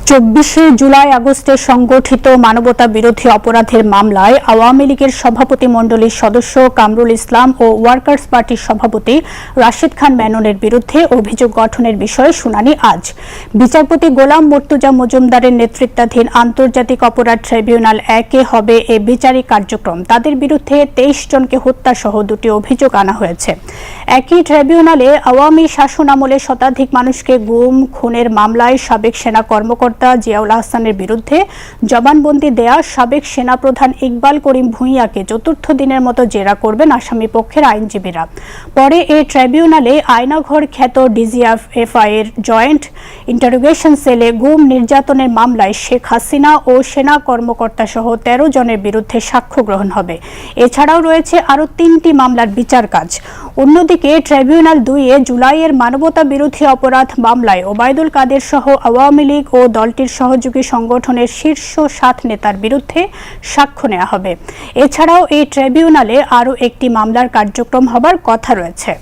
24 জুলাই আগস্টে সংগঠিত মানবতা বিরোধী অপরাধের মামলায় আওয়ামী লীগের সভাপতিমণ্ডলীর সদস্য কামরুল ইসলাম ও ওয়ার্কার্স পার্টির সভাপতি রাশেদ খান মেননের বিরুদ্ধে অভিযোগ গঠনের বিষয়ে শুনানি আজ। বিচারপতি গোলাম মর্তুজা মজুমদারের নেতৃত্বাধীন আন্তর্জাতিক অপরাধ ট্রাইব্যুনাল 1-এ হবে এ বিচারিক কার্যক্রম। তাদের বিরুদ্ধে 23 জনকে হত্যাসহ 2টি অভিযোগ আনা হয়েছে। একই ট্রাইব্যুনালে আওয়ামী শাসন আমলে শতাধিক মানুষকে গুম খুনের মামলায় সাবেক সেনা কর্মকর্তা জিয়াউল আহসানের বিরুদ্ধে জবানবন্দি দেয়া সাবেক সেনাপ্রধান ইকবাল করিম ভূঁইয়াকে চতুর্থ দিনের মতো জেরা করবেন আসামি পক্ষের আইনজীবীরা। পরে এই ট্রাইব্যুনালে আয়নাঘর খ্যাত ডিজিএফআই এর জয়েন্ট ইন্টারোগেশন সেলে গুম নির্যাতনের মামলায় শেখ হাসিনা ও সেনা কর্মকর্তা সহ 13 জনের বিরুদ্ধে সাক্ষ্য গ্রহণ হবে। এছাড়াও রয়েছে আরও 3টি মামলার বিচার কাজ। অন্যদিকে ট্রাইব্যুনাল 2-এ জুলাইয়ের মানবতা বিরোধী অপরাধ মামলায় ওবায়দুল কাদের সহ আওয়ামী লীগ ও দলটির সহযোগী সংগঠনের শীর্ষ 7 নেতার বিরুদ্ধে সাক্ষ্য নেওয়া হবে। এছাড়াও এই ট্রাইব্যুনালে আরও একটি মামলার কার্যক্রম হবার কথা রয়েছে।